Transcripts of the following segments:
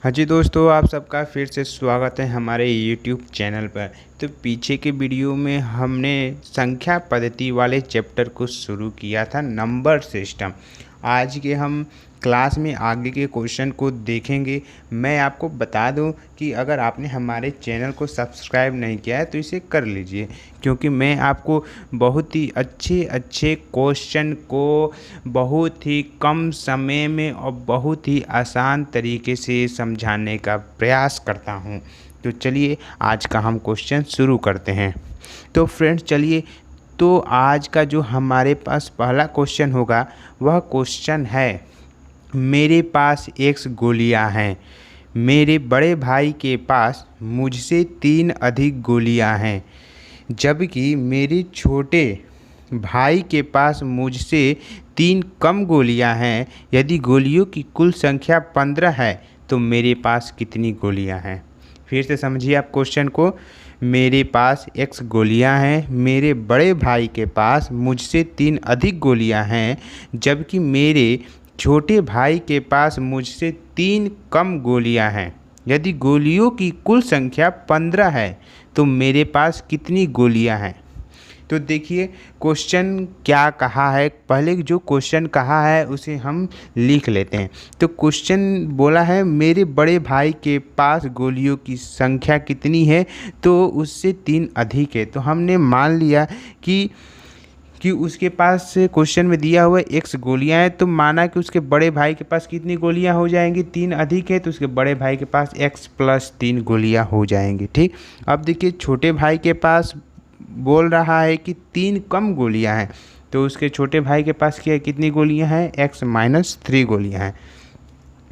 हाँ जी दोस्तों, आप सबका फिर से स्वागत है हमारे YouTube चैनल पर। तो पीछे के वीडियो में हमने संख्या पद्धति वाले चैप्टर को शुरू किया था, नंबर सिस्टम। आज के हम क्लास में आगे के क्वेश्चन को देखेंगे। मैं आपको बता दूं कि अगर आपने हमारे चैनल को सब्सक्राइब नहीं किया है तो इसे कर लीजिए, क्योंकि मैं आपको बहुत ही अच्छे अच्छे क्वेश्चन को बहुत ही कम समय में और बहुत ही आसान तरीके से समझाने का प्रयास करता हूं। तो चलिए आज का हम क्वेश्चन शुरू करते हैं। तो फ्रेंड्स चलिए, तो आज का जो हमारे पास पहला क्वेश्चन होगा वह क्वेश्चन है, मेरे पास x गोलियां हैं, मेरे बड़े भाई के पास मुझसे 3 अधिक गोलियां हैं, जबकि मेरे छोटे भाई के पास मुझसे 3 कम गोलियां हैं। यदि गोलियों की कुल संख्या 15 है तो मेरे पास कितनी गोलियां हैं। फिर से समझिए आप क्वेश्चन को। मेरे पास x गोलियां हैं, मेरे बड़े भाई के पास मुझसे 3 अधिक गोलियां हैं, जबकि मेरे छोटे भाई के पास मुझसे 3 कम गोलियां हैं। यदि गोलियों की कुल संख्या 15 है तो मेरे पास कितनी गोलियां हैं। तो देखिए क्वेश्चन क्या कहा है, पहले जो क्वेश्चन कहा है उसे हम लिख लेते हैं। तो क्वेश्चन बोला है मेरे बड़े भाई के पास गोलियों की संख्या कितनी है, तो उससे 3 अधिक है। तो हमने मान लिया कि उसके पास क्वेश्चन में दिया हुआ x गोलियां हैं, तो माना कि उसके बड़े भाई के पास कितनी गोलियां हो जाएंगी, 3 अधिक है तो उसके बड़े भाई के पास x + 3 गोलियां हो जाएंगी। ठीक, अब देखिए छोटे भाई के पास बोल रहा है कि 3 कम गोलियां हैं, तो उसके छोटे भाई के पास क्या कितनी गोलियां हैं, x - 3 गोलियां हैं।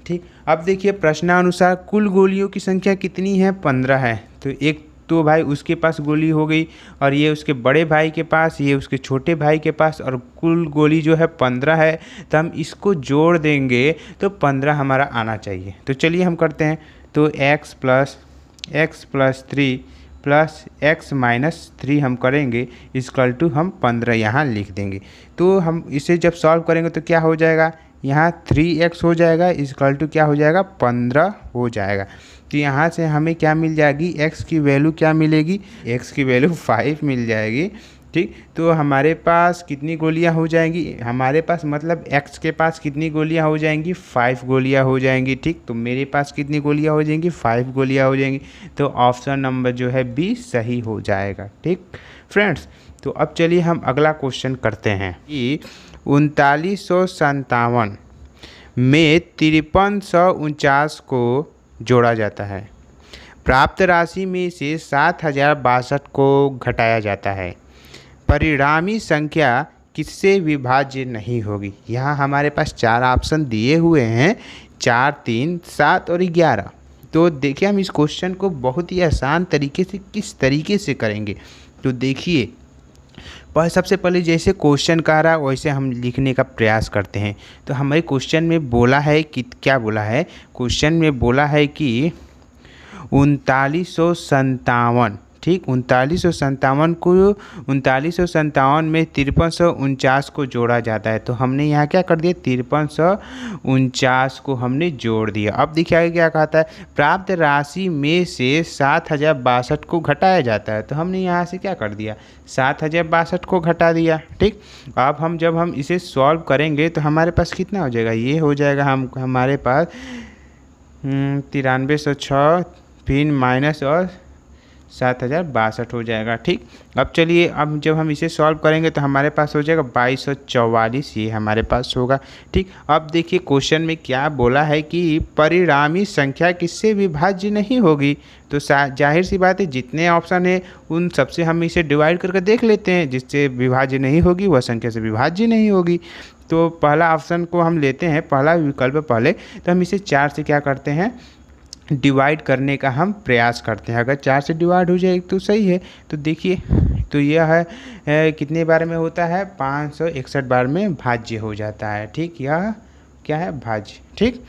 ठीक, अब देखिए प्रश्नानुसार कुल गोलियों की संख्या कितनी है, 15 है। तो एक तो भाई उसके पास गोली हो गई और ये उसके बड़े भाई के पास, ये उसके छोटे भाई के पास, और कुल गोली जो है 15 है। तो हम इसको जोड़ देंगे तो 15 हमारा आना चाहिए। तो चलिए हम करते हैं। तो x + 3 + x - 3 हम करेंगे, इक्वल टू हम 15 यहाँ लिख देंगे। तो हम इसे जब सॉल्व करेंगे तो क्या हो जाएगा, यहाँ 3x हो जाएगा, इक्वल टू क्या हो जाएगा, 15 हो जाएगा। तो यहाँ से हमें क्या मिल जाएगी, x की वैल्यू क्या मिलेगी, x की वैल्यू 5 मिल जाएगी। ठीक, तो हमारे पास कितनी गोलियां हो जाएंगी, हमारे पास मतलब x के पास कितनी गोलियां हो जाएंगी, 5 गोलियां हो जाएंगी। ठीक, तो मेरे पास कितनी गोलियां हो जाएंगी, 5 गोलियां हो जाएंगी। तो ऑप्शन नंबर जो है बी सही हो जाएगा। ठीक फ्रेंड्स, तो अब चलिए हम अगला क्वेश्चन करते हैं कि 3957 में 5349 को जोड़ा जाता है। प्राप्त राशि में से 7062 को घटाया जाता है। परिणामी संख्या किससे विभाज्य नहीं होगी। यहाँ हमारे पास 4 ऑप्शन दिए हुए हैं, 4, 3, 7 और 11। तो देखिए हम इस क्वेश्चन को बहुत ही आसान तरीके से किस तरीके से करेंगे। तो देखिए सबसे पहले जैसे क्वेश्चन कह रहा है वैसे हम लिखने का प्रयास करते हैं। तो हमारे क्वेश्चन में बोला है कि क्या बोला है, क्वेश्चन में बोला है कि 3957, ठीक, 3957 को 3957 में 5349 को जोड़ा जाता है। तो हमने यहाँ क्या कर दिया, 5349 को हमने जोड़ दिया। अब देखिए आगे क्या कहता है, प्राप्त राशि में से 7062 को घटाया जाता है। तो हमने यहाँ से क्या कर दिया, 7062 को घटा दिया। ठीक, अब हम जब हम इसे सॉल्व करेंगे तो हमारे पास कितना हो जाएगा, ये हो जाएगा हमारे पास 9306 फिर माइनस और 7062 हो जाएगा। ठीक, अब चलिए अब जब हम इसे सॉल्व करेंगे तो हमारे पास हो जाएगा 2244, ये हमारे पास होगा। ठीक, अब देखिए क्वेश्चन में क्या बोला है कि परिणामी संख्या किससे विभाज्य नहीं होगी। तो जाहिर सी बात है जितने ऑप्शन है उन सबसे हम इसे डिवाइड करके देख लेते हैं, जिससे विभाज्य नहीं होगी वह संख्या से विभाज्य नहीं होगी। तो पहला ऑप्शन को हम लेते हैं, पहला विकल्प पहले। तो हम इसे 4 से क्या करते हैं, डिवाइड करने का हम प्रयास करते हैं। अगर 4 से डिवाइड हो जाए तो सही है। तो देखिए तो यह है कितने बार में होता है, 561 बार में भाज्य हो जाता है। ठीक, यह क्या है, भाज्य। ठीक,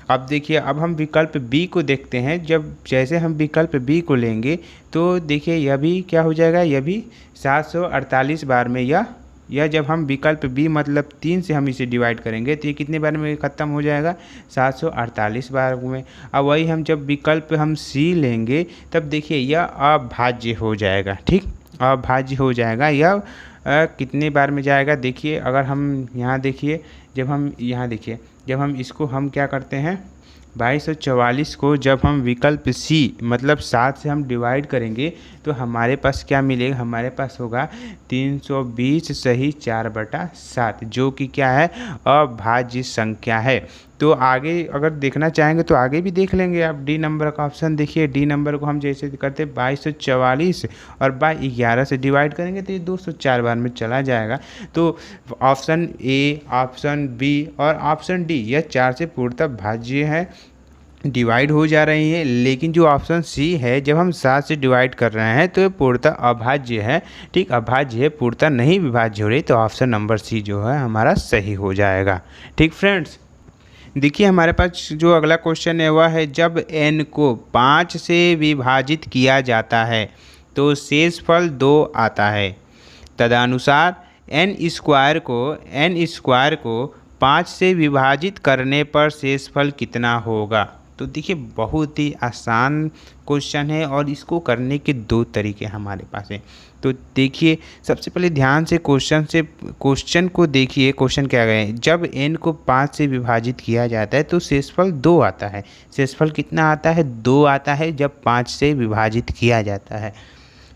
अब देखिए अब हम विकल्प बी को देखते हैं। जब जैसे हम विकल्प बी को लेंगे तो देखिए यह भी क्या हो जाएगा, यह भी 748 बार में यह यह जब हम विकल्प बी मतलब 3 से हम इसे डिवाइड करेंगे तो ये कितने बार में ख़त्म हो जाएगा, 748 बार में। अब वही हम जब विकल्प हम सी लेंगे तब देखिए यह अभाज्य हो जाएगा, ठीक, अभाज्य हो जाएगा। यह कितने बार में जाएगा, देखिए अगर हम यहाँ देखिए, जब हम यहाँ देखिए, जब हम इसको हम क्या करते हैं 2244 को जब हम विकल्प सी मतलब 7 से हम डिवाइड करेंगे तो हमारे पास क्या मिलेगा, हमारे पास होगा 320 सही 4/7, जो कि क्या है, अभाज्य संख्या है। तो आगे अगर देखना चाहेंगे तो आगे भी देख लेंगे आप। डी नंबर का ऑप्शन देखिए, डी नंबर को हम जैसे करते 2244 और बाई 11 से डिवाइड करेंगे तो ये 204 बार में चला जाएगा। तो ऑप्शन ए, ऑप्शन बी और ऑप्शन डी यह 4 से पूर्णतः भाज्य है, डिवाइड हो जा रही है। लेकिन जो ऑप्शन सी है जब हम 7 से डिवाइड कर रहे हैं तो ये पूर्णतः अभाज्य है, ठीक, अभाज्य है, पूर्णतः नहीं विभाज्य हो रही। तो ऑप्शन नंबर सी जो है हमारा सही हो जाएगा। ठीक फ्रेंड्स, देखिए हमारे पास जो अगला क्वेश्चन है वह है, जब n को 5 से विभाजित किया जाता है तो शेषफल 2 आता है। तदनुसार n स्क्वायर को 5 से विभाजित करने पर शेषफल कितना होगा। तो देखिए बहुत ही आसान क्वेश्चन है और इसको करने के 2 तरीके हमारे पास हैं। तो देखिए सबसे पहले ध्यान से क्वेश्चन को देखिए। क्वेश्चन क्या है, जब n को 5 से विभाजित किया जाता है तो शेषफल 2 आता है। शेषफल कितना आता है, 2 आता है जब 5 से विभाजित किया जाता है।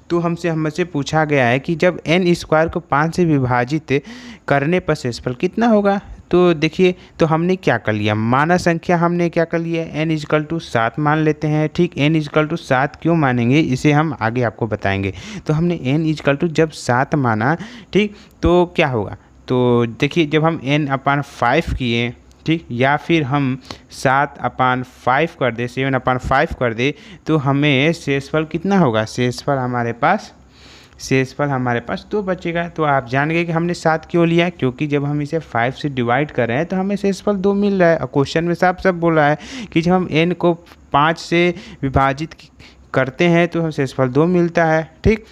तो हमसे पूछा गया है कि जब n स्क्वायर को 5 से विभाजित करने पर शेषफल कितना होगा। तो देखिए, तो हमने क्या कर लिया, माना संख्या हमने क्या कर लिया, n=7 मान लेते हैं। ठीक, n=7 क्यों मानेंगे इसे हम आगे आपको बताएंगे। तो हमने n जब 7 माना, ठीक, तो क्या होगा, तो देखिए जब हम n/5 किए, ठीक, या फिर हम 7/5 कर दे, 7/5 कर दे, तो हमें शेषफल कितना होगा, शेषफल हमारे पास 2 बचेगा। तो आप जान गए कि हमने 7 क्यों लिया, क्योंकि जब हम इसे 5 से डिवाइड कर रहे हैं तो हमें शेषफल 2 मिल रहा है। और क्वेश्चन में साफ साफ बोल रहा है कि जब हम n को 5 से विभाजित करते हैं तो शेषफल 2 मिलता है। ठीक,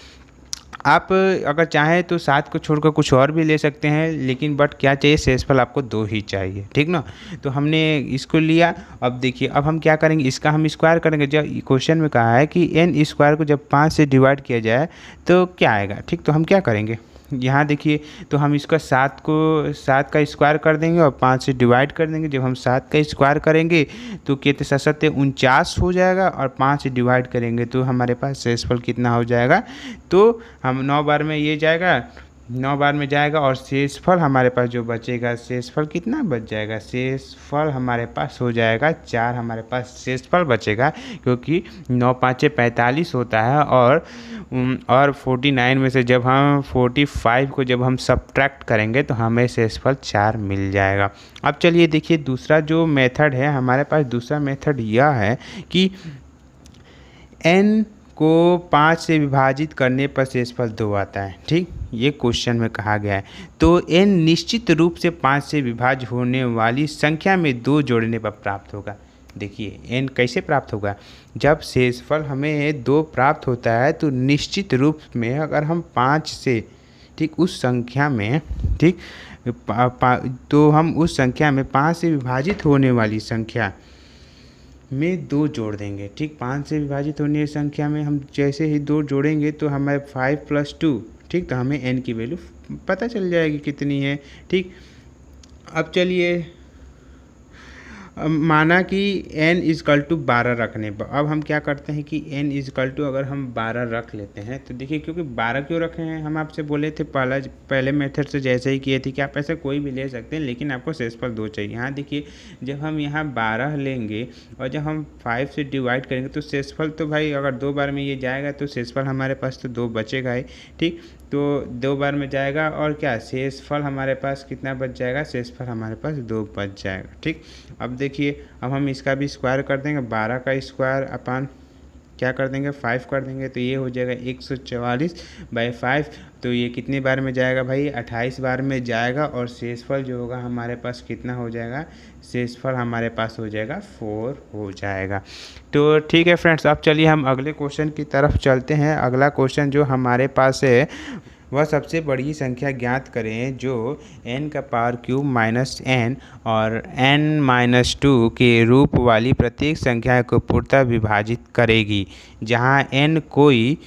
आप अगर चाहें तो 7 को छोड़कर कुछ और भी ले सकते हैं, लेकिन बट क्या चाहिए, शेषफल आपको 2 ही चाहिए। ठीक ना, तो हमने इसको लिया। अब देखिए अब हम क्या करेंगे, इसका हम स्क्वायर करेंगे। जब क्वेश्चन में कहा है कि n स्क्वायर को जब 5 से डिवाइड किया जाए तो क्या आएगा। ठीक, तो हम क्या करेंगे, यहाँ देखिए, तो हम इसका 7 का स्क्वायर कर देंगे और 5 से डिवाइड कर देंगे। जब हम 7 का स्क्वायर करेंगे तो कितने 7 49 हो जाएगा और 5 से डिवाइड करेंगे तो हमारे पास शेषफल कितना हो जाएगा। तो हम 9 बार में ये जाएगा, 9 बार में जाएगा और शेषफल हमारे पास जो बचेगा, शेषफल कितना बच जाएगा, शेषफल हमारे पास हो जाएगा 4। हमारे पास शेषफल बचेगा क्योंकि 9 5 45 होता है और 49 में से जब हम 45 को जब हम सब्ट्रैक्ट करेंगे तो हमें शेषफल 4 मिल जाएगा। अब चलिए देखिए दूसरा जो मेथड है हमारे पास, दूसरा मेथड यह है कि n को 5 से विभाजित करने पर शेषफल 2 आता है। ठीक, ये क्वेश्चन में कहा गया है। तो n निश्चित रूप से 5 से विभाज्य होने वाली संख्या में 2 जोड़ने पर प्राप्त होगा। देखिए n कैसे प्राप्त होगा, जब शेषफल हमें 2 प्राप्त होता है तो निश्चित रूप में अगर हम 5 से, ठीक, उस संख्या में, ठीक, तो हम उस संख्या में 5 से विभाजित होने वाली संख्या में 2 जोड़ देंगे। ठीक, 5 से विभाजित होने की संख्या में हम जैसे ही 2 जोड़ेंगे तो हमें 5 + 2, ठीक, तो हमें n की वैल्यू पता चल जाएगी कितनी है। ठीक, अब चलिए माना कि n = 12 रखने पर, अब हम क्या करते हैं कि n = अगर हम 12 रख लेते हैं तो देखिए, क्योंकि 12 क्यों रखे हैं, हम आपसे बोले थे पहले मेथड से जैसे ही किए थे कि आप ऐसे कोई भी ले सकते हैं लेकिन आपको शेषफल 2 चाहिए। यहाँ देखिए जब हम यहाँ 12 लेंगे और जब हम 5 से डिवाइड करेंगे तो शेषफल तो भाई अगर 2 बार में ये जाएगा तो शेषफल हमारे पास तो 2 बचेगा ही। ठीक, तो 2 बार में जाएगा और क्या शेषफल हमारे पास कितना बच जाएगा, शेषफल हमारे पास 2 बच जाएगा। ठीक, अब देखिए अब हम इसका भी स्क्वायर कर देंगे, 12 का स्क्वायर अपन क्या कर देंगे 5 कर देंगे तो ये हो जाएगा 144/5। तो ये कितनी बार में जाएगा भाई, 28 बार में जाएगा और शेषफल जो होगा हमारे पास कितना हो जाएगा, शेषफल हमारे पास हो जाएगा 4 हो जाएगा। तो ठीक है फ्रेंड्स, अब चलिए हम अगले क्वेश्चन की तरफ चलते हैं। अगला क्वेश्चन जो हमारे पास है वह सबसे बड़ी संख्या ज्ञात करें जो n का पावर क्यूब माइनस n और n-2 के रूप वाली प्रत्येक संख्या को पूर्णतः विभाजित करेगी, जहां n कोई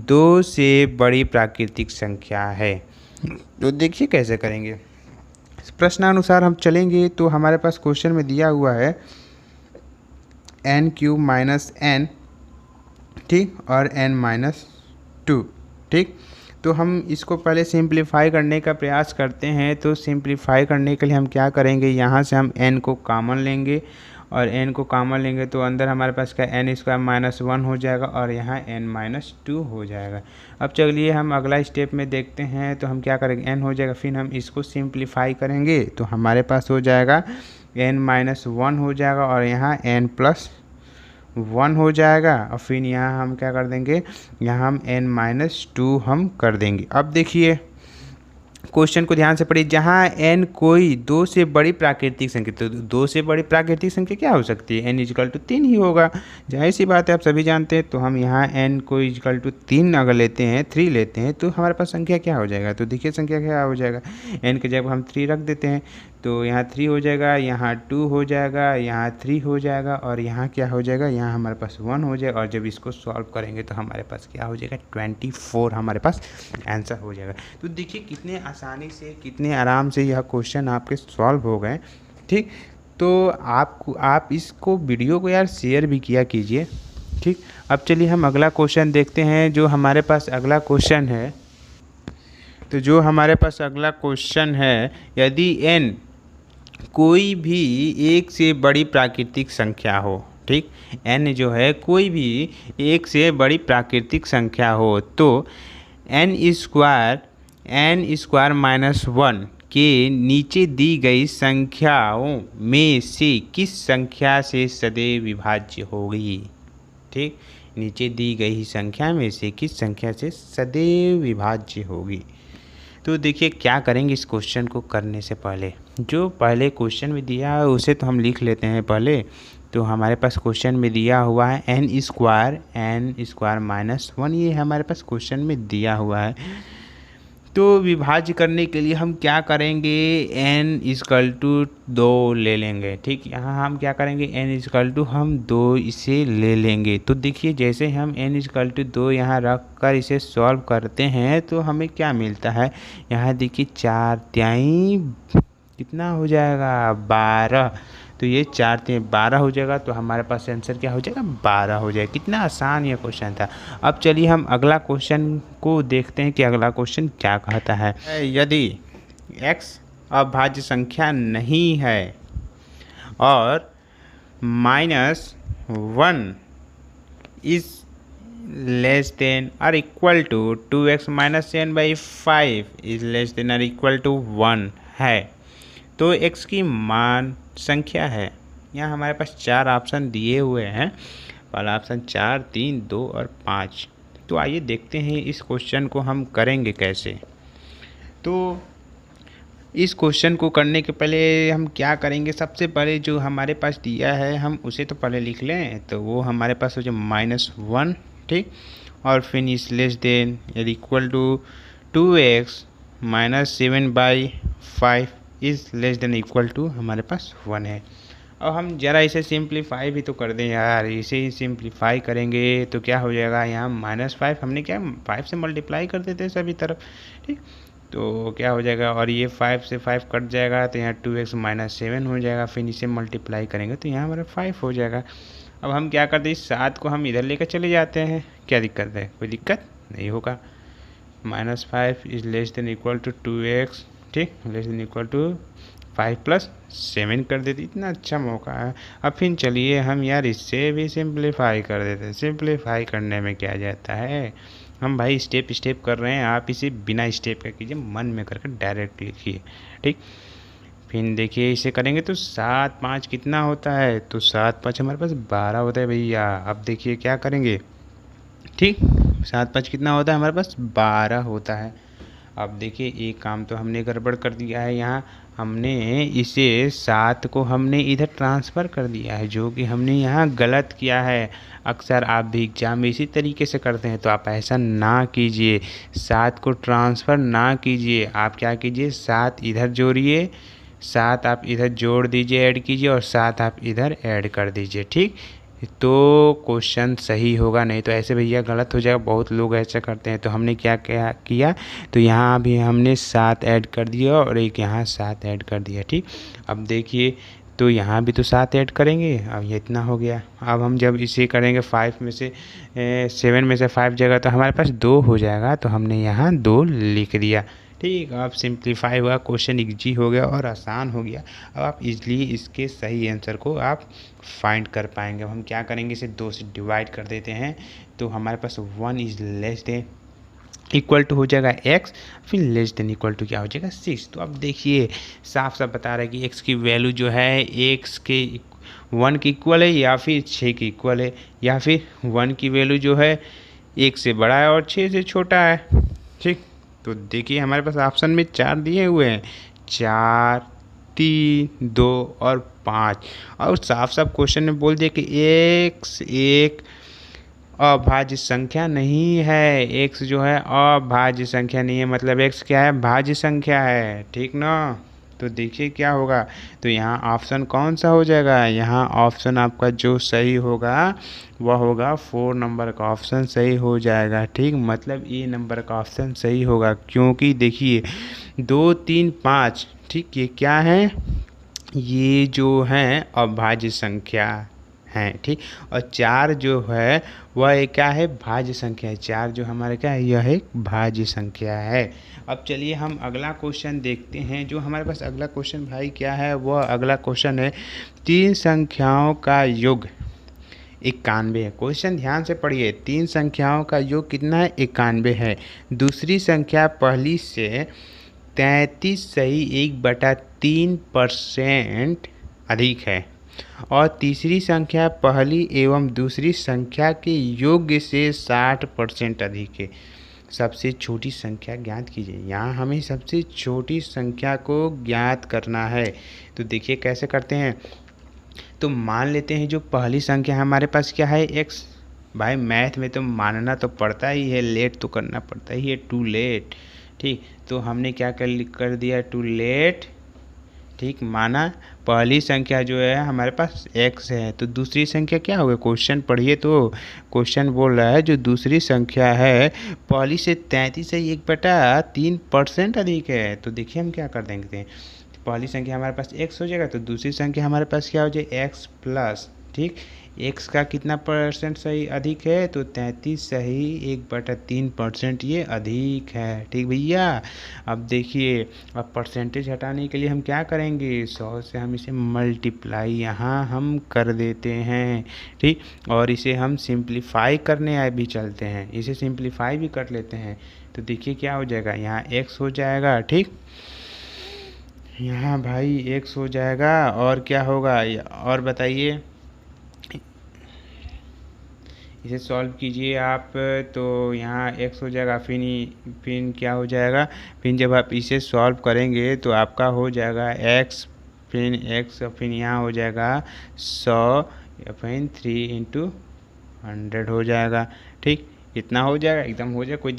2 से बड़ी प्राकृतिक संख्या है। तो देखिए कैसे करेंगे। प्रश्नानुसार हम चलेंगे तो हमारे पास क्वेश्चन में दिया हुआ है n³ माइनस n, ठीक, और n-2, ठीक। तो हम इसको पहले सिंप्लीफाई करने का प्रयास करते हैं। तो सिंप्लीफाई करने के लिए हम क्या करेंगे, यहाँ से हम n को कॉमन लेंगे और n को कॉमन लेंगे तो अंदर हमारे पास क्या n² माइनस 1 हो जाएगा और यहाँ n-2 हो जाएगा। अब चलिए हम अगला स्टेप में देखते हैं। तो हम क्या करेंगे, n हो जाएगा, फिर हम इसको सिंप्लीफाई करेंगे तो हमारे पास हो जाएगा n-1 हो जाएगा और यहाँ n+1 हो जाएगा और फिर यहाँ हम क्या कर देंगे, यहाँ हम n-2 हम कर देंगे। अब देखिए क्वेश्चन को ध्यान से पढ़िए, जहाँ n कोई 2 से बड़ी प्राकृतिक संख्या, तो 2 से बड़ी प्राकृतिक संख्या क्या हो सकती है, n=3 ही होगा, जाहिर सी बात है, आप सभी जानते हैं। तो हम यहाँ n को =3 अगर लेते हैं, 3 लेते हैं तो हमारे पास संख्या क्या हो जाएगा, तो देखिए संख्या क्या हो जाएगा, n की जगह हम 3 रख देते हैं तो यहाँ 3 हो जाएगा, यहाँ 2 हो जाएगा, यहाँ 3 हो जाएगा और यहाँ क्या हो जाएगा, यहाँ हमारे पास 1 हो जाएगा। और जब इसको सॉल्व करेंगे तो हमारे पास क्या हो जाएगा, 24 हमारे पास आंसर हो जाएगा। तो देखिए कितने आसानी से, कितने आराम से यह क्वेश्चन आपके सॉल्व हो गए, ठीक। तो आप इसको वीडियो को यार शेयर भी किया कीजिए, ठीक। अब चलिए हम अगला क्वेश्चन देखते हैं। जो हमारे पास अगला क्वेश्चन है, तो जो हमारे पास अगला क्वेश्चन है, यदि n कोई भी 1 से बड़ी प्राकृतिक संख्या हो, ठीक, n जो है कोई भी 1 से बड़ी प्राकृतिक संख्या हो तो n² के नीचे दी गई संख्याओं में से किस संख्या से सदैव विभाज्य होगी, ठीक, नीचे दी गई संख्या में से किस संख्या से सदैव विभाज्य होगी। तो देखिए क्या करेंगे इस क्वेश्चन को करने से पहले, जो पहले क्वेश्चन में दिया है उसे तो हम लिख लेते हैं पहले। तो हमारे पास क्वेश्चन में दिया हुआ है n² माइनस 1, ये हमारे पास क्वेश्चन में दिया हुआ है। तो विभाज्य करने के लिए हम क्या करेंगे, n=2 ले लेंगे, ठीक। यहाँ हम क्या करेंगे, हम 2 इसे ले लेंगे। तो देखिए जैसे हम n=2 यहाँ रख कर इसे सॉल्व करते हैं तो हमें क्या मिलता है, यहाँ देखिए 4×3 कितना हो जाएगा, 12। तो ये 4×3 12 हो जाएगा। तो हमारे पास आंसर क्या हो जाएगा, 12 हो जाएगा। कितना आसान ये क्वेश्चन था। अब चलिए हम अगला क्वेश्चन को देखते हैं कि अगला क्वेश्चन क्या कहता है। यदि x अभाज्य संख्या नहीं है और -1 इज लेस देन और equal to 2x minus n/5 is less than और इक्वल टू 1 है, तो x की मान संख्या है। यहाँ हमारे पास 4 ऑप्शन दिए हुए हैं, पहला ऑप्शन 4, 3, 2 और 5। तो आइए देखते हैं इस क्वेश्चन को हम करेंगे कैसे। तो इस क्वेश्चन को करने के पहले हम क्या करेंगे, सबसे पहले जो हमारे पास दिया है हम उसे तो पहले लिख लें। तो वो हमारे पास हो जाए -1, ठीक, और फिर इज लेस देन या equal to 2x minus 7/5 is less than equal to हमारे पास 1 है। अब हम ज़रा इसे सिंप्लीफाई भी तो कर दें यार, इसे ही सिंप्लीफाई करेंगे तो क्या हो जाएगा, यहाँ -5 हमने क्या 5 से मल्टीप्लाई कर देते हैं सभी तरफ, ठीक। तो क्या हो जाएगा, और ये 5 से 5 कट जाएगा तो यहाँ 2x माइनस 7 हो जाएगा, फिर इसे मल्टीप्लाई करेंगे तो यहाँ हमारा 5 हो जाएगा। अब हम क्या करते हैं, इस 7 को हम इधर लेकर चले जाते हैं, क्या दिक्कत है, कोई दिक्कत नहीं होगा। -5 is less than equal to 2x, ठीक, लेस देन इक्वल टू 5 + 7 कर देते, इतना अच्छा मौका है। अब फिर चलिए हम यार इससे भी सिंप्लीफाई कर देते हैं। सिंप्लीफाई करने में क्या जाता है, हम भाई स्टेप स्टेप कर रहे हैं, आप इसे बिना स्टेप का कीजिए, मन में करके डायरेक्ट लिखिए, ठीक। फिर देखिए इसे करेंगे तो 7 5 कितना होता है, तो 7 5 हमारे पास 12 होता है भैया। अब देखिए क्या करेंगे, ठीक, 7 5 कितना होता है हमारे पास 12 होता है। अब देखिए एक काम तो हमने गड़बड़ कर दिया है, यहाँ हमने इसे 7 को हमने इधर ट्रांसफ़र कर दिया है, जो कि हमने यहाँ गलत किया है। अक्सर आप भी एग्ज़ाम में इसी तरीके से करते हैं, तो आप ऐसा ना कीजिए। 7 को ट्रांसफ़र ना कीजिए, आप क्या कीजिए 7 इधर जोड़िए, 7 आप इधर जोड़ दीजिए, ऐड कीजिए, और 7 आप इधर ऐड कर दीजिए, ठीक। तो क्वेश्चन सही होगा, नहीं तो ऐसे भैया गलत हो जाएगा। बहुत लोग ऐसा करते हैं। तो हमने क्या क्या किया, तो यहाँ भी हमने 7 ऐड कर दिया और एक यहाँ 7 ऐड कर दिया, ठीक। अब देखिए तो यहाँ भी तो 7 ऐड करेंगे, अब ये इतना हो गया। अब हम जब इसे करेंगे 5 में से 7 में से 5 जगह तो हमारे पास 2 हो जाएगा, तो हमने यहाँ 2 लिख दिया, ठीक। अब सिंप्लीफाई हुआ, क्वेश्चन इजी हो गया और आसान हो गया। अब आप इजली इसके सही आंसर को आप फाइंड कर पाएंगे। अब हम क्या करेंगे, इसे 2 से डिवाइड कर देते हैं, तो हमारे पास 1 is less than equal to हो जाएगा x, फिर लेस देन इक्वल टू क्या हो जाएगा 6। तो अब देखिए साफ साफ बता रहा है कि x की वैल्यू जो है x के 1 के इक्वल है या फिर 6 के इक्वल है, या फिर 1 की वैल्यू जो है 1 से बड़ा है और 6 से छोटा है, ठीक। तो देखिए हमारे पास ऑप्शन में 4 दिए हुए हैं, 4, 3, 2 और 5, और साफ साफ क्वेश्चन में बोल दिया कि x एक अभाज्य संख्या नहीं है। x जो है अभाज्य संख्या नहीं है, मतलब x क्या है, भाज्य संख्या है, ठीक ना। तो देखिए क्या होगा, तो यहाँ ऑप्शन कौन सा हो जाएगा, यहाँ ऑप्शन आपका जो सही होगा वह होगा 4 नंबर का ऑप्शन सही हो जाएगा, ठीक। मतलब ए नंबर का ऑप्शन सही होगा, क्योंकि देखिए 2, 3, 5, ठीक, ये क्या है, ये जो है अभाज्य संख्या हैं, ठीक। और 4 जो है वह एक क्या है, भाज्य संख्या है। 4 जो हमारे क्या है, यह एक भाज्य संख्या है। अब चलिए हम अगला क्वेश्चन देखते हैं। जो हमारे पास अगला क्वेश्चन भाई क्या है, वह अगला क्वेश्चन है 3 संख्याओं का योग 91 है। क्वेश्चन ध्यान से पढ़िए, 3 संख्याओं का योग कितना है, 91 है। दूसरी संख्या पहली से 33 सही 1/3% अधिक है, और तीसरी संख्या पहली एवं दूसरी संख्या के योग से 60% अधिक है। सबसे छोटी संख्या ज्ञात कीजिए। यहाँ हमें सबसे छोटी संख्या को ज्ञात करना है। तो देखिए कैसे करते हैं, तो मान लेते हैं जो पहली संख्या हमारे पास क्या है, x। भाई मैथ में तो मानना तो पड़ता ही है, लेट तो करना पड़ता ही है, टू लेट, ठीक। तो हमने क्या कर दिया, टू लेट, ठीक, माना पहली संख्या जो है हमारे पास x है। तो दूसरी संख्या क्या होगा, क्वेश्चन पढ़िए, तो क्वेश्चन बोल रहा है जो दूसरी संख्या है पहली से 33 से 1/3% अधिक है। तो देखिए हम क्या कर देंगे, पहली संख्या हमारे पास x हो जाएगा, तो दूसरी संख्या हमारे पास क्या हो जाए, x प्लस, ठीक, x का कितना परसेंट सही अधिक है, तो 33 सही 1/3% ये अधिक है, ठीक भैया। अब देखिए अब परसेंटेज हटाने के लिए हम क्या करेंगे, 100 से हम इसे मल्टीप्लाई यहाँ हम कर देते हैं, ठीक। और इसे हम सिंप्लीफाई करने भी चलते हैं, इसे सिंप्लीफाई भी कर लेते हैं। तो देखिए क्या हो जाएगा, यहाँ x हो जाएगा, ठीक, यहाँ भाई x हो जाएगा, और क्या होगा, और बताइए, इसे सॉल्व कीजिए आप, तो यहाँ x हो जाएगा, फिर क्या हो जाएगा, फिर जब आप इसे सॉल्व करेंगे तो आपका हो जाएगा x, फिर x, फिर यहाँ हो जाएगा 100, फिर 3/100 हो जाएगा, ठीक। इतना हो जाएगा, एकदम हो जाएगा, कोई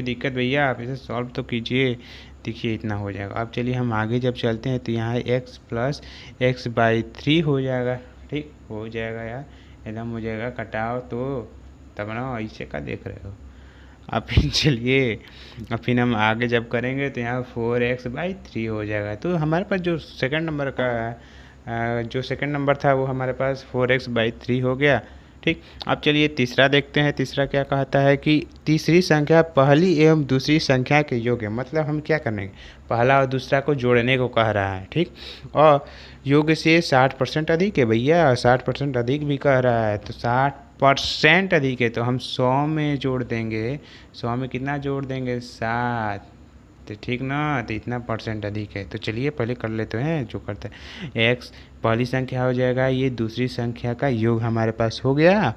दिक्कत भैया, आप इसे सॉल्व तो कीजिए। देखिए इतना हो जाएगा। अब चलिए हम आगे जब चलते हैं तो यहाँ x प्लस x/3 हो जाएगा, ठीक, हो जाएगा यार, एकदम हो जाएगा, कटाओ तो तब ना, ऐसे का देख रहे हो। अब फिर चलिए, अब फिर हम आगे जब करेंगे तो यहाँ 4x/3 हो जाएगा। तो हमारे पास जो सेकंड नंबर था वो हमारे पास 4x/3 हो गया, ठीक। अब चलिए तीसरा देखते हैं। तीसरा क्या कहता है कि तीसरी संख्या पहली एवं दूसरी संख्या के योग है। मतलब हम क्या करेंगे, पहला और दूसरा को जोड़ने को कह रहा है, ठीक, और योग से 60% अधिक है भैया, 60% अधिक भी कह रहा है, तो 60% अधिक है, तो हम 100 में जोड़ देंगे, 100 में कितना जोड़ देंगे, 7, तो ठीक ना, तो इतना परसेंट अधिक है। तो चलिए पहले कर लेते हैं जो करते हैं, x पहली संख्या हो जाएगा, ये दूसरी संख्या का योग हमारे पास हो गया,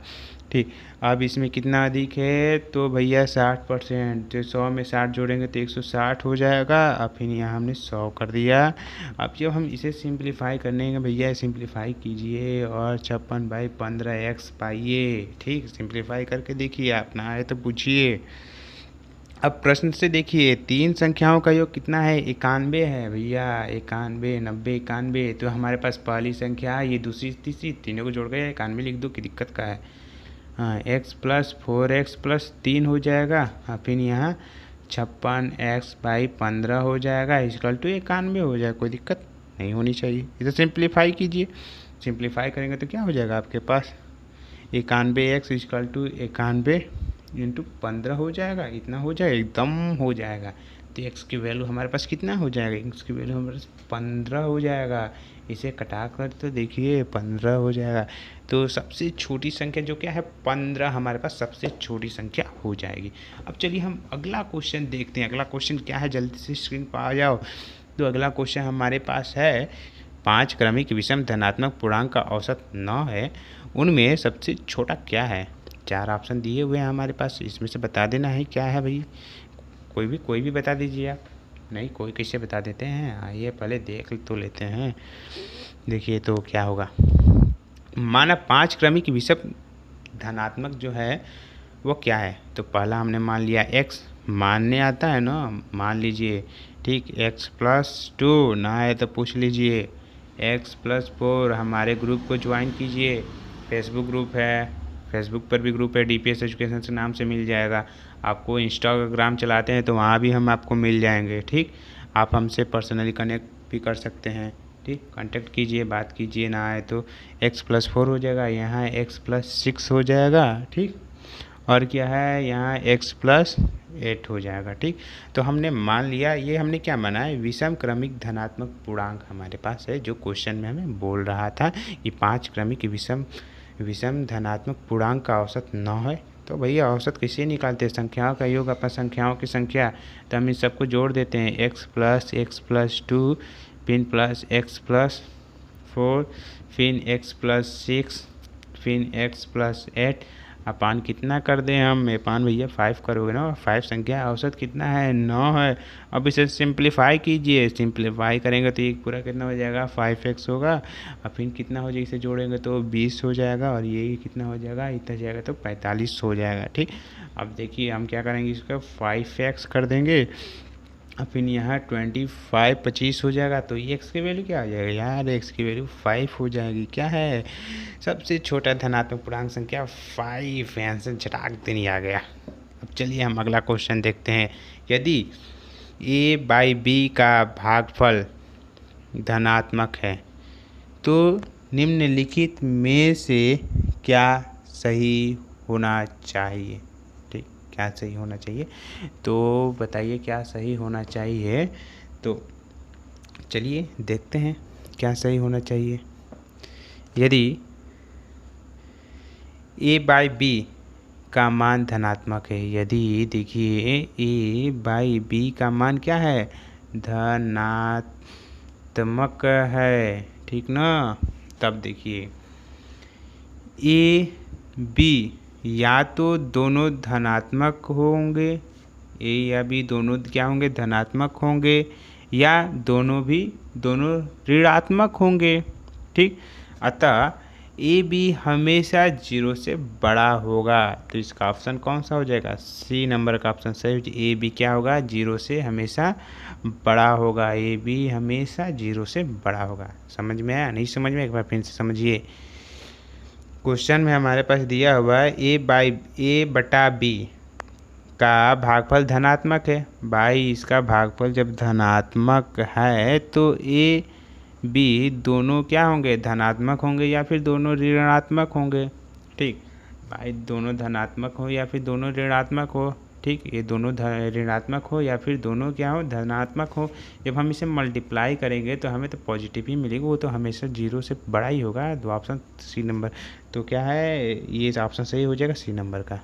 ठीक। अब इसमें कितना अधिक है तो भैया 60%, तो 100 में 60 जोड़ेंगे तो 160 हो जाएगा। अब फिर यहाँ हमने 100 कर दिया। अब जब हम इसे सिंप्लीफाई करने हैं भैया, सिंप्लीफाई कीजिए और 56/15x पाइए। ठीक, सिंप्लीफाई करके देखिए, आप ना आए तो पूछिए। अब प्रश्न से देखिए, 3 संख्याओं का योग कितना है? 91 है भैया, 91, 90, 91। तो हमारे पास पहली संख्या है, ये दूसरी, तीसरी, तीनों को जोड़ के 91 लिख दो, की दिक्कत का है। हाँ, x + 4x + 3 हो जाएगा। हाँ, फिर यहाँ 56x/15 हो जाएगा, इक्वल टू 91 हो जाएगा। कोई दिक्कत नहीं होनी चाहिए। इसे सिंप्लीफाई कीजिए, सिंप्लीफाई करेंगे तो क्या हो जाएगा आपके पास? 91x इक्वल टू 91 इंटू 15 हो जाएगा। इतना हो जाएगा, एकदम हो जाएगा। तो x की वैल्यू हमारे पास कितना हो जाएगा? x की वैल्यू हमारे पास 15 हो जाएगा। इसे कटा कर तो देखिए 15 हो जाएगा। तो सबसे छोटी संख्या जो क्या है 15 हमारे पास सबसे छोटी संख्या हो जाएगी। अब चलिए हम अगला क्वेश्चन देखते हैं। अगला क्वेश्चन क्या है, जल्दी से स्क्रीन पर आ जाओ। तो अगला क्वेश्चन हमारे पास है, 5 क्रमिक विषम धनात्मक पूर्णांक का औसत 9 है, उनमें सबसे छोटा क्या है? 4 ऑप्शन दिए हुए हैं हमारे पास, इसमें से बता देना है क्या है भाई। कोई भी बता दीजिए आप। नहीं, कोई कैसे बता देते हैं? आइए पहले देख तो लेते हैं। देखिए तो क्या होगा। माना 5 क्रमिक विषम धनात्मक जो है वो क्या है? तो पहला हमने मान लिया x, मानने आता है ना, मान लीजिए। ठीक, x + 2 ना है तो पूछ लीजिए। x + 4 हमारे ग्रुप को ज्वाइन कीजिए। फेसबुक ग्रुप है, फेसबुक पर भी ग्रुप है, DPS एजुकेशन के नाम से मिल जाएगा। आपको इंस्टाग्राम चलाते हैं तो वहाँ भी हम आपको मिल जाएंगे। ठीक, आप हमसे पर्सनली कनेक्ट भी कर सकते हैं। ठीक, कांटेक्ट कीजिए, बात कीजिए, ना आए तो x + 4 हो जाएगा, यहाँ x + 6 हो जाएगा। ठीक, और क्या है, यहाँ x + 8 हो जाएगा। ठीक, तो हमने मान लिया, ये हमने क्या माना है, विषम क्रमिक धनात्मक पूर्णांक हमारे पास है, जो क्वेश्चन में हमें बोल रहा था कि 5 क्रमिक विषम धनात्मक पूर्णांक का औसत 9 है। तो भैया औसत कैसे निकालते हैं? संख्याओं का योग अपना संख्याओं की संख्या, तो हम इन सबको जोड़ देते हैं। x + 2 फिर प्लस x + 4 फिर x + 6 फिर x + 8 अपान कितना कर दें हम? अपान भैया 5 करोगे ना, 5 संख्या औसत कितना है? 9 है। अब इसे सिंप्लीफाई कीजिए, सिंप्लीफाई करेंगे तो ये पूरा कितना हो जाएगा? 5x होगा। और फिर कितना हो जाएगा? इसे जोड़ेंगे तो 20 हो जाएगा, और ये कितना हो जाएगा? इतना जाएगा तो 45 हो जाएगा। ठीक, अब देखिए हम क्या करेंगे, इसका 5x कर देंगे, और फिर यहाँ 25 25 हो जाएगा। तो ये x की वैल्यू क्या हो जाएगा यार? x की वैल्यू 5 हो जाएगी। क्या है? सबसे छोटा धनात्मक पूर्णांक संख्या 5। आंसर झटाक देनी आ गया। अब चलिए हम अगला क्वेश्चन देखते हैं। यदि a/b का भागफल धनात्मक है तो निम्नलिखित में से क्या सही होना चाहिए? ठीक, क्या सही होना चाहिए? तो बताइए क्या सही होना चाहिए। तो चलिए देखते हैं क्या सही होना चाहिए। यदि a/b का मान धनात्मक है, यदि देखिए a/b का मान क्या है? धनात्मक है। ठीक ना, तब देखिए a/b या तो दोनों धनात्मक होंगे, a या b दोनों क्या होंगे? धनात्मक होंगे, या दोनों ऋणात्मक होंगे। ठीक, अतः ए बी हमेशा 0 से बड़ा होगा। तो इसका ऑप्शन कौन सा हो जाएगा? सी नंबर का ऑप्शन सही हो जाएगा। ए बी क्या होगा? 0 से हमेशा बड़ा होगा। ए बी हमेशा 0 से बड़ा होगा। समझ में आया? नहीं समझ में? एक बार फिर से समझिए। क्वेश्चन में हमारे पास दिया हुआ है a/b का भागफल धनात्मक है। भाई इसका भागफल जब धनात्मक है तो ए बी दोनों क्या होंगे? धनात्मक होंगे या फिर दोनों ऋणात्मक होंगे। ठीक, भाई दोनों धनात्मक हो या फिर दोनों ऋणात्मक हो। ठीक, ये दोनों ऋणात्मक हो या फिर दोनों क्या हो? धनात्मक हो। जब हम इसे मल्टीप्लाई करेंगे तो हमें तो पॉजिटिव ही मिलेगा, वो तो हमेशा 0 से बड़ा ही होगा। दो ऑप्शन सी नंबर। तो क्या है, ये ऑप्शन सही हो जाएगा सी नंबर का।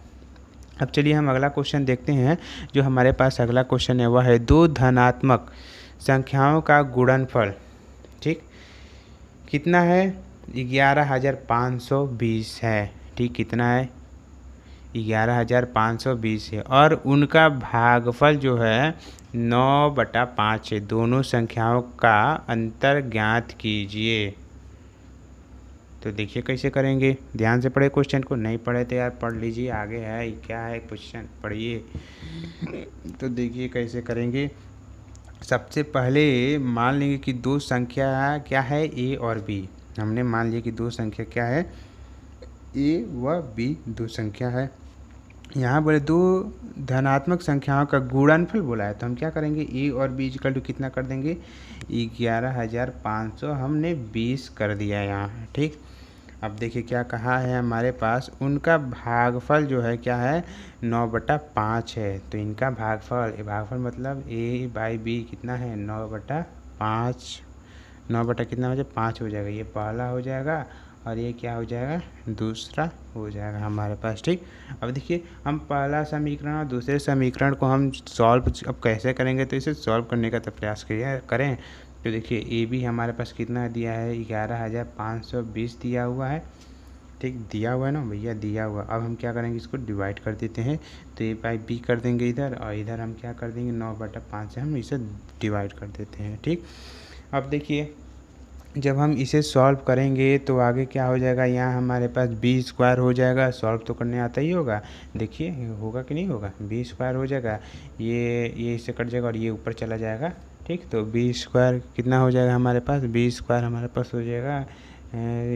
अब चलिए हम अगला क्वेश्चन देखते हैं। जो हमारे पास अगला क्वेश्चन है वह है 2 धनात्मक संख्याओं का गुणनफल। ठीक, कितना है? 11,520 है। ठीक, कितना है? 11,520 है और उनका भागफल जो है 9/5 है। दोनों संख्याओं का अंतर ज्ञात कीजिए। तो देखिए कैसे करेंगे, ध्यान से पढ़े क्वेश्चन को, नहीं पढ़े तो यार पढ़ लीजिए, आगे है क्या है क्वेश्चन पढ़िए। तो देखिए कैसे करेंगे। सबसे पहले मान लेंगे कि दो संख्या क्या है, ए और बी। हमने मान लिया कि दो संख्या क्या है, ए व बी दो संख्या है। यहाँ बोले दो धनात्मक संख्याओं का गुणनफल बोला है, तो हम क्या करेंगे, ए और बी इक्वल टू कितना कर देंगे, 11,500 हमने 20 कर दिया यहाँ। ठीक, अब देखिए क्या कहा है हमारे पास, उनका भागफल जो है क्या है, 9/5 है। तो इनका भागफल मतलब ए बाई बी कितना है, 9/5। 9 बटा कितना हो जाएगा, 5 हो जाएगा। ये पहला हो जाएगा और ये क्या हो जाएगा, दूसरा हो जाएगा हमारे पास। ठीक, अब देखिए हम पहला समीकरण और दूसरे समीकरण को हम सॉल्व अब कैसे करेंगे, तो इसे सॉल्व करने का तो प्रयास करें। तो देखिए ए बी हमारे पास कितना दिया है, 11,520 दिया हुआ है। ठीक, दिया हुआ है ना भैया, दिया हुआ। अब हम क्या करेंगे, इसको डिवाइड कर देते हैं। तो ए बाई बी कर देंगे इधर, और इधर हम क्या कर देंगे, 9/5 से हम इसे डिवाइड कर देते हैं। ठीक, अब देखिए जब हम इसे सॉल्व करेंगे तो आगे क्या हो जाएगा, यहाँ हमारे पास बी स्क्वायर हो जाएगा। सॉल्व तो करने आता ही होगा, देखिए होगा कि नहीं होगा, बी स्क्वायर हो जाएगा। ये इससे कट जाएगा और ये ऊपर चला जाएगा। ठीक, तो बी स्क्वायर कितना हो जाएगा हमारे पास, बी स्क्वायर हमारे पास हो जाएगा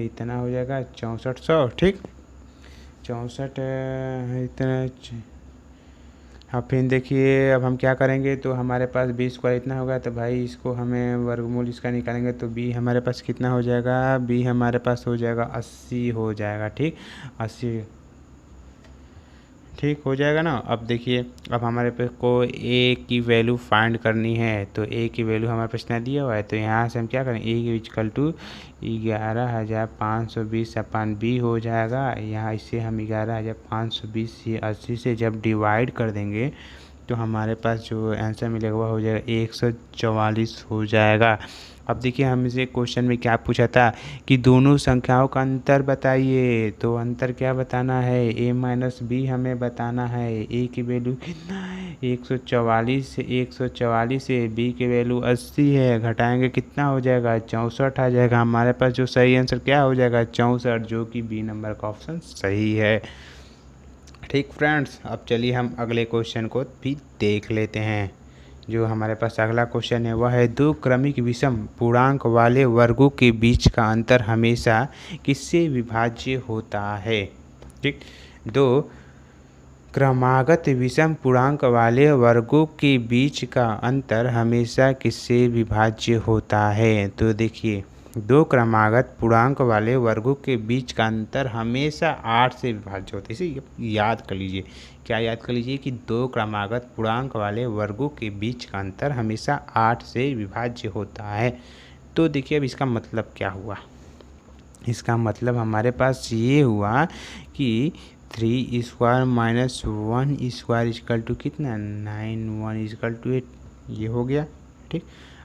इतना हो जाएगा 6400। ठीक, 64 इतना। अब फिर देखिए अब हम क्या करेंगे, तो हमारे पास बी स्क्वायर इतना होगा, तो भाई इसको हमें वर्गमूल इसका निकालेंगे तो बी हमारे पास कितना हो जाएगा, बी हमारे पास हो जाएगा 80 हो जाएगा। ठीक, 80 ठीक हो जाएगा ना। अब देखिए अब हमारे पास को ए की वैल्यू फाइंड करनी है, तो ए की वैल्यू हमारे पास इतना दिया हुआ है। तो यहाँ से हम क्या करें, ए इक्वल टू 11,520 अपन बी हो जाएगा। यहाँ इससे हम 11,520 से 80 से जब डिवाइड कर देंगे तो हमारे पास जो आंसर मिलेगा वह हो जाएगा 144 हो जाएगा। अब देखिए हमसे क्वेश्चन में क्या पूछा था कि दोनों संख्याओं का अंतर बताइए। तो अंतर क्या बताना है, a माइनस बी हमें बताना है। a की वैल्यू कितना है, 144 से b की वैल्यू 80 है। घटाएंगे कितना हो जाएगा, 64 आ जाएगा। हमारे पास जो सही आंसर क्या हो जाएगा, 64, जो कि बी नंबर का ऑप्शन सही है। ठीक फ्रेंड्स, अब चलिए हम अगले क्वेश्चन को भी देख लेते हैं। जो हमारे पास अगला क्वेश्चन है वह है, दो क्रमिक विषम पूर्णांक वाले वर्गों के बीच का अंतर हमेशा किससे विभाज्य होता है। ठीक, दो क्रमागत विषम पूर्णांक वाले वर्गों के बीच का अंतर हमेशा किससे विभाज्य होता है। तो देखिए दो क्रमागत पूर्णांक वाले वर्गों के बीच का अंतर हमेशा 8 से विभाज्य होता है। इसे याद कर लीजिए, क्या याद कर लीजिए कि दो क्रमागत पूर्णांक वाले वर्गों के बीच का अंतर हमेशा 8 से विभाज्य होता है। तो देखिए अब इसका मतलब क्या हुआ, इसका मतलब हमारे पास ये हुआ कि 3 square minus 1 square equal to कितना, 9, 1 इक्वल टू 8, ये हो गया। ठीक,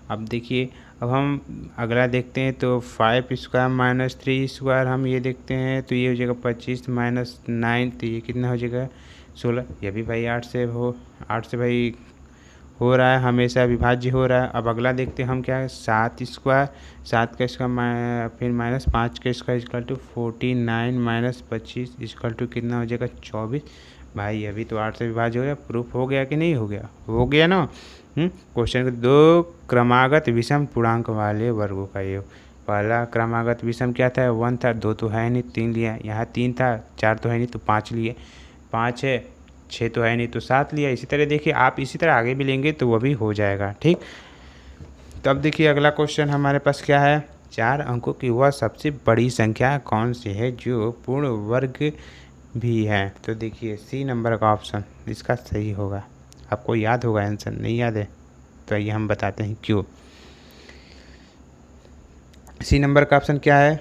अब देखिए अब हम अगला देखते हैं, तो 5 स्क्वायर माइनस 3 स्क्वायर हम ये देखते हैं, तो ये हो जाएगा 25 माइनस 9, तो ये कितना हो जाएगा 16। ये भी भाई 8 से भाई हो रहा है, हमेशा विभाज्य हो रहा है। अब अगला देखते हैं हम क्या है, 7 स्क्वायर, 7 का स्क्वायर फिर माइनस 5 का square equal to 49 minus 25 equal to कितना हो जाएगा 24। भाई अभी तो 8 से विभाज्य हो गया, प्रूफ हो गया कि नहीं हो गया, हो गया ना। क्वेश्चन के दो क्रमागत विषम पूर्णांक वाले वर्गों का योग। पहला क्रमागत विषम क्या था, 1 था, 2 तो है नहीं, 3 लिया। यहाँ 3 था, 4 तो है नहीं तो 5 लिए, 5 है, 6 तो है नहीं तो 7 लिया। इसी तरह देखिए आप इसी तरह आगे भी लेंगे तो वो भी हो जाएगा। ठीक, तो अब देखिए अगला क्वेश्चन हमारे पास क्या है, 4 अंकों की वह सबसे बड़ी संख्या कौन सी है जो पूर्ण वर्ग भी है। तो देखिए सी नंबर का ऑप्शन इसका सही होगा। आपको याद होगा आंसर, नहीं याद है तो ये हम बताते हैं क्यों। सी नंबर का ऑप्शन क्या है,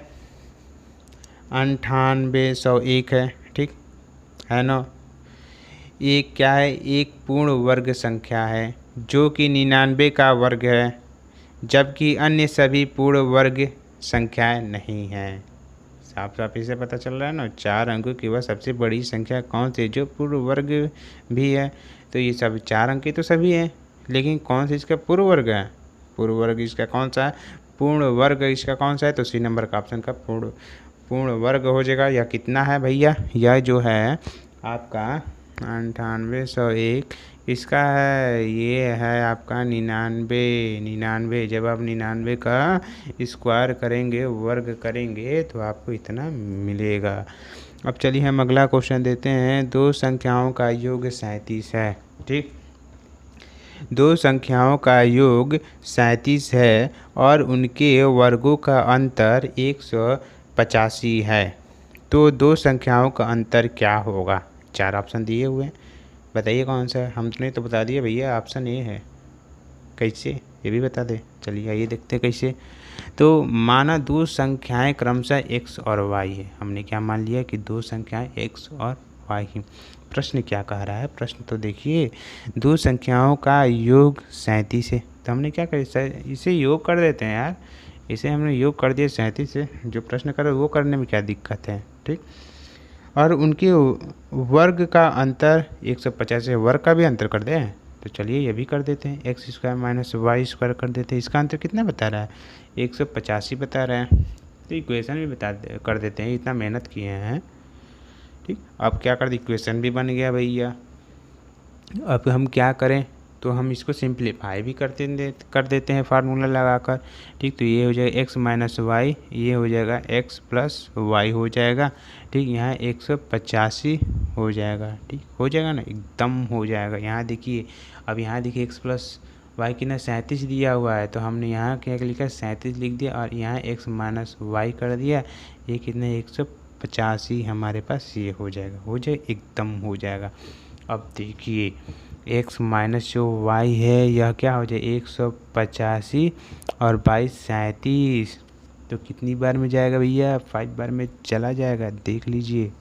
9801 है। ठीक है ना, एक क्या है, एक पूर्ण वर्ग संख्या है जो कि 99 का वर्ग है, जबकि अन्य सभी पूर्ण वर्ग संख्याएं नहीं हैं। साफ साफ इसे पता चल रहा है ना। 4 अंकों की वह सबसे बड़ी संख्या कौन सी जो पूर्ण वर्ग भी है। तो ये सब 4 अंक की तो सभी हैं, लेकिन कौन सा इसका पूर्ण वर्ग है। पूर्ण वर्ग इसका कौन सा है, पूर्ण वर्ग इसका कौन सा है। तो सी नंबर का ऑप्शन का पूर्ण वर्ग हो जाएगा। यह कितना है भैया, यह जो है आपका 9801 इसका है, ये है आपका 99। जब आप 99 का स्क्वायर करेंगे, वर्ग करेंगे, तो आपको इतना मिलेगा। अब चलिए हम अगला क्वेश्चन देते हैं। दो संख्याओं का योग 37 है। ठीक, दो संख्याओं का योग 37 है और उनके वर्गों का अंतर 185 है। तो दो संख्याओं का अंतर क्या होगा। 4 ऑप्शन दिए हुए हैं, बताइए कौन सा है। हमने तो बता दिया भैया, ऑप्शन ए है। कैसे, ये भी बता दे। चलिए आइए देखते हैं कैसे। तो माना दो संख्याएं क्रमशः x और y है। हमने क्या मान लिया कि दो संख्याएं x और y ही। प्रश्न क्या कह रहा है, प्रश्न तो देखिए, दो संख्याओं का योग 37 है। तो हमने क्या कर, इसे योग कर देते हैं यार, इसे हमने योग कर दिया 37 से। जो प्रश्न करे वो करने में क्या दिक्कत है। ठीक, और उनके वर्ग का अंतर 150 है। वर्ग का भी अंतर कर दें, तो चलिए ये भी कर देते हैं। X square minus y square कर देते हैं। इसका अंतर कितना बता रहा है, 185 बता रहा है। तो इक्वेशन भी कर देते हैं, इतना मेहनत किए हैं। ठीक, अब क्या कर दे, इक्वेशन भी बन गया भैया। अब हम क्या करें, तो हम इसको सिंप्लीफाई भी कर देते हैं फार्मूला लगाकर। ठीक, तो ये हो जाएगा x माइनस वाई, ये हो जाएगा x प्लस वाई हो जाएगा। ठीक, यहाँ 185 हो जाएगा। ठीक, हो जाएगा ना, एकदम हो जाएगा। यहाँ देखिए, अब यहाँ देखिए x प्लस वाई कितना 37 दिया हुआ है, तो हमने यहाँ क्या लिखा 37 लिख दिया और यहाँ x माइनस वाई कर दिया। ये कितना 185 हमारे पास ये हो जाएगा, हो जाए एकदम हो जाएगा। अब देखिए x माइनस जो y है यह क्या हो जाए 185 और 37, तो कितनी बार में जाएगा भैया, 5 बार में चला जाएगा। देख लीजिए।